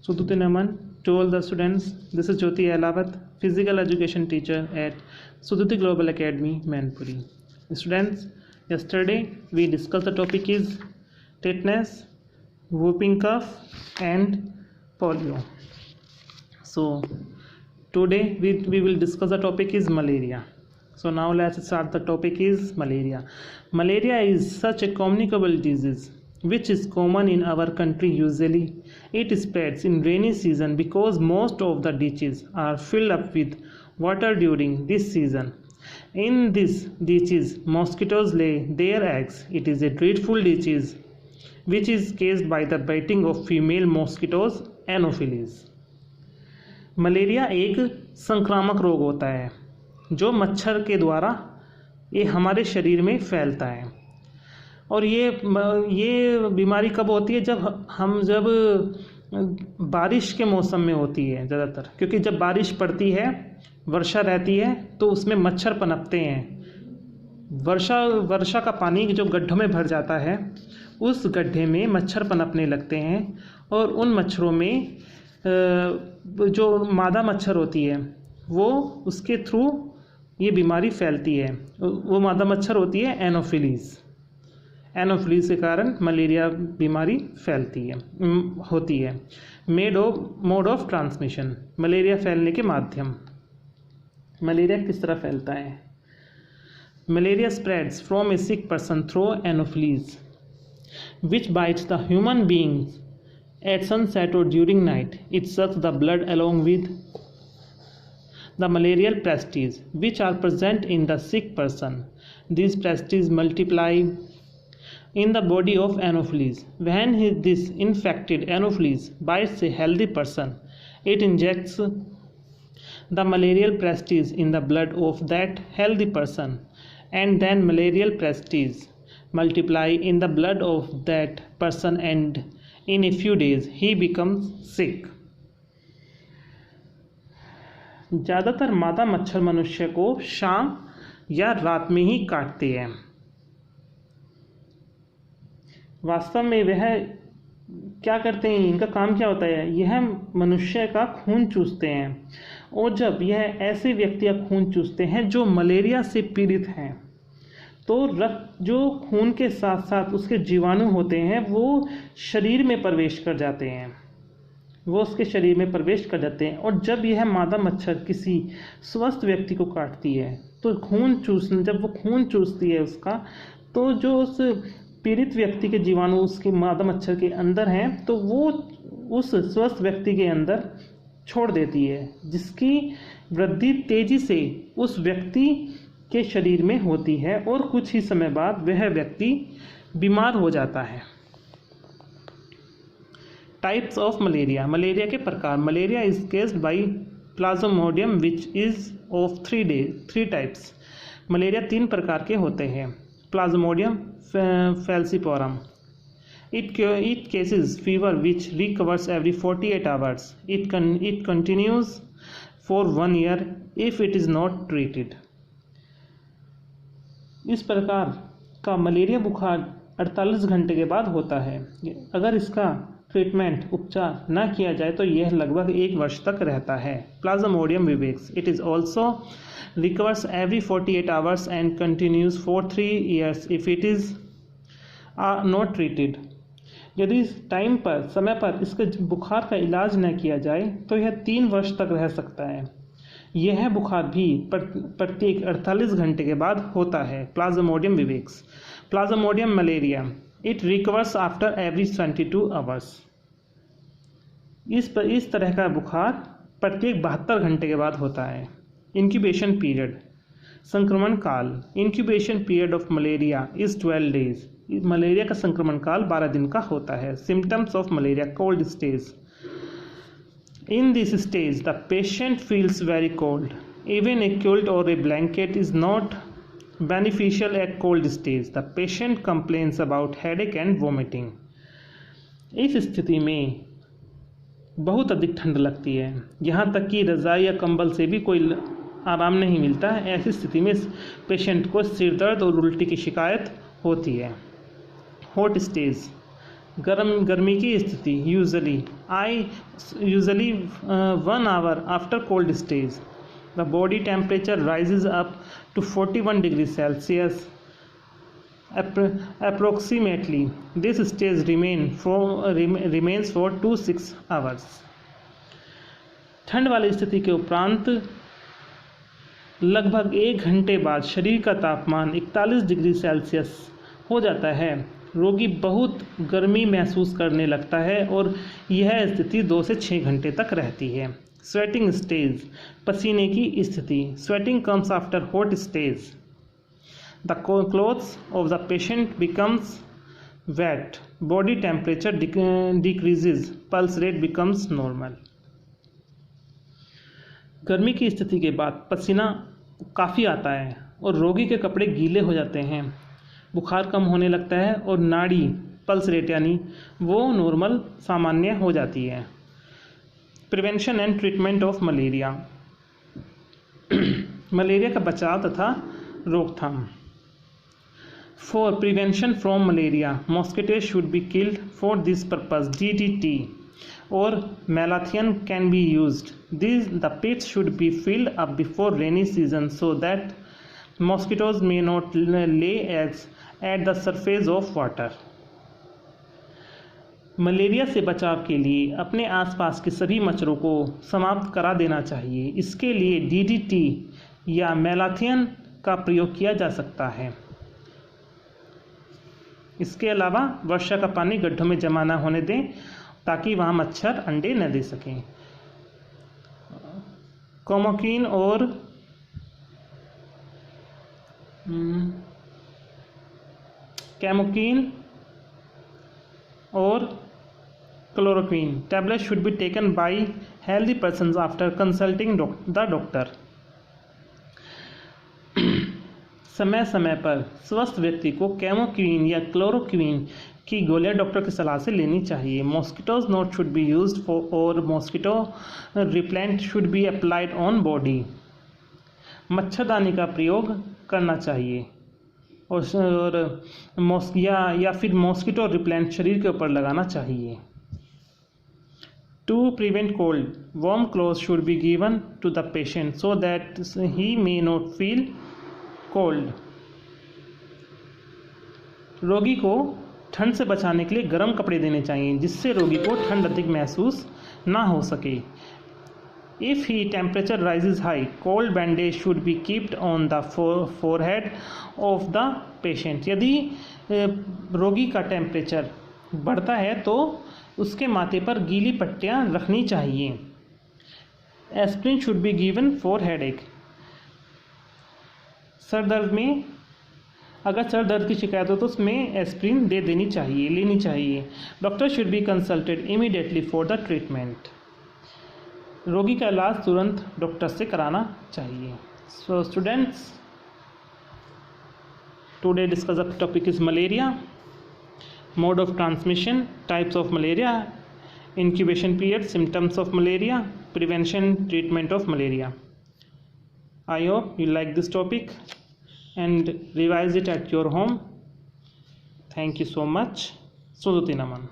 Suduti Naman to all the students. This is Jyoti Ahlawat, physical education teacher at Suduti Global Academy, Manpuri. Students, yesterday we discussed the topic is tetanus, whooping cough and polio. So today we will discuss the topic is malaria. So now let's start. The topic is malaria. Malaria is such a communicable disease which is common in our country. Usually it spreads in rainy season because most of the ditches are filled up with water during this season. In these ditches mosquitoes lay their eggs. It is a dreadful disease which is caused by the biting of female mosquitoes Anopheles. Malaria एक संक्रामक रोग होता है जो मच्छर के द्वारा ये हमारे शरीर में फैलता है। और ये बीमारी कब होती है? जब बारिश के मौसम में होती है ज़्यादातर, क्योंकि जब बारिश पड़ती है, वर्षा रहती है, तो उसमें मच्छर पनपते हैं। वर्षा का पानी जो गड्ढों में भर जाता है, उस गड्ढे में मच्छर पनपने लगते हैं और उन मच्छरों में जो मादा मच्छर होती है वो उसके थ्रू ये बीमारी फैलती है। वो मादा मच्छर होती है एनोफिलीज के कारण मलेरिया बीमारी होती है। मोड ऑफ ट्रांसमिशन, मलेरिया फैलने के माध्यम। मलेरिया किस तरह फैलता है? Malaria spreads from A sick person through anopheles which bytes the human beings at sunset or during night. It sucks the blood along with the malarial pasties which are present in the sick person. These pasties multiply in the body of Anopheles. When this infected Anopheles bites a healthy person, it injects the malarial pasties in the blood of that healthy person, and then malarial pasties multiply in the blood of that person, and in a few days he becomes sick. ज़्यादातर मादा मच्छर मनुष्य को शाम या रात में ही काटते हैं। वास्तव में वह क्या करते हैं? इनका काम क्या होता है? यह मनुष्य का खून चूसते हैं, और जब यह ऐसे व्यक्ति का खून चूसते हैं जो मलेरिया से पीड़ित हैं, तो रक्त जो खून के साथ साथ उसके जीवाणु होते हैं वो शरीर में प्रवेश कर जाते हैं, और जब यह मादा मच्छर किसी स्वस्थ व्यक्ति को काटती है तो जब वो खून चूसती है उसका, तो जो उस पीड़ित व्यक्ति के जीवाणु उसके मादा मच्छर के अंदर हैं तो वो उस स्वस्थ व्यक्ति के अंदर छोड़ देती है, जिसकी वृद्धि तेजी से उस व्यक्ति के शरीर में होती है और कुछ ही समय बाद वह व्यक्ति बीमार हो जाता है। टाइप्स ऑफ मलेरिया, मलेरिया के प्रकार। Malaria is caused by plasmodium which is of three types. Malaria 3 प्रकार के होते हैं। Plasmodium falciparum, it causes fever which recovers every 48 hours. It continues for 1 year if it is not treated. इस प्रकार का malaria बुखार 48 घंटे के बाद होता है। अगर इसका उपचार न किया जाए तो यह लगभग 1 वर्ष तक रहता है। Plasmodium vivax, it is also recovers every 48 hours and continues for 3 years if it is not treated. यदि समय पर इसके बुखार का इलाज न किया जाए तो यह 3 वर्ष तक रह सकता है। यह बुखार भी प्रत्येक 48 घंटे के बाद होता है। Plasmodium vivax, Plasmodium malaria, it recovers after every 22 hours. इस तरह का बुखार प्रत्येक 72 घंटे के बाद होता है। इंक्यूबेशन पीरियड, संक्रमण काल। Incubation period of malaria is 12 days। Malaria का संक्रमण काल 12 दिन का होता है। Symptoms of malaria, cold stage. In this stage, the patient feels very cold. Even a quilt or a blanket is not beneficial at cold stage. The patient complains about headache and vomiting. इस स्थिति में बहुत अधिक ठंड लगती है, यहाँ तक कि रज़ाई या कंबल से भी कोई आराम नहीं मिलता है। ऐसी स्थिति में पेशेंट को सिर दर्द और उल्टी की शिकायत होती है। हॉट स्टेज, गर्मी की स्थिति। Usually usually 1 hour after cold stage. The body temperature rises up to 41 degrees Celsius approximately. This stage remains for 2 to 6 hours. ठंड वाली स्थिति के उपरांत लगभग 1 घंटे बाद शरीर का तापमान 41 डिग्री सेल्सियस हो जाता है। रोगी बहुत गर्मी महसूस करने लगता है और यह स्थिति 2 से 6 घंटे तक रहती है। स्वेटिंग स्टेज, पसीने की स्थिति। Sweating comes after hot stage. The clothes of the patient becomes wet, body temperature decreases, pulse rate becomes normal. गर्मी की स्थिति के बाद पसीना काफ़ी आता है और रोगी के कपड़े गीले हो जाते हैं, बुखार कम होने लगता है और नाड़ी पल्स रेट यानी वो नॉर्मल सामान्य हो जाती है। Prevention and treatment of malaria, malaria का बचाव तथा रोकथाम। For prevention from malaria mosquitoes should be killed. For this purpose DDT or malathion can be used. The pits should be filled up before rainy season so that mosquitoes may not lay eggs at the surface of water. Malaria से बचाव के लिए अपने आसपास के सभी मच्छरों को समाप्त करा देना चाहिए। इसके लिए DDT या मैलाथियन का प्रयोग किया जा सकता है। इसके अलावा वर्षा का पानी गड्ढों में जमा न होने दें ताकि वहाँ मच्छर अंडे न दे सकें। क्लोरोक्वीन और कैमोकिन और chloroquine tablet should be taken by healthy persons after consulting the doctor. समय समय पर स्वस्थ व्यक्ति को कैमोक्वीन या क्लोरोक्वीन की गोलियां डॉक्टर की सलाह से लेनी चाहिए। Mosquitoes not should be used for और mosquito repellent should be applied on body. मच्छरदानी का प्रयोग करना चाहिए और या फिर मॉस्किटो रिपेलेंट शरीर के ऊपर लगाना चाहिए। To prevent cold warm cloth should be given to the patient so that he may not feel cold. रोगी को ठंड से बचाने के लिए गर्म कपड़े देने चाहिए जिससे रोगी को ठंड अधिक महसूस ना हो सके। If he temperature rises high cold bandage should be keeped on the forehead of the patient. यदि रोगी का टेम्परेचर बढ़ता है तो उसके माथे पर गीली पट्टियाँ रखनी चाहिए। Aspirin should be given for headache. Sir दर्द में अगर सर दर्द की शिकायत हो तो उसमें एस्प्रिन लेनी चाहिए। Doctor should be consulted immediately for the treatment. रोगी का इलाज तुरंत डॉक्टर से कराना चाहिए। So students, today discuss the topic is malaria, mode of transmission, types of malaria, incubation period, symptoms of malaria, prevention, treatment of malaria. I hope you like this topic and revise it at your home. Thank you so much. Sudhuti Naman.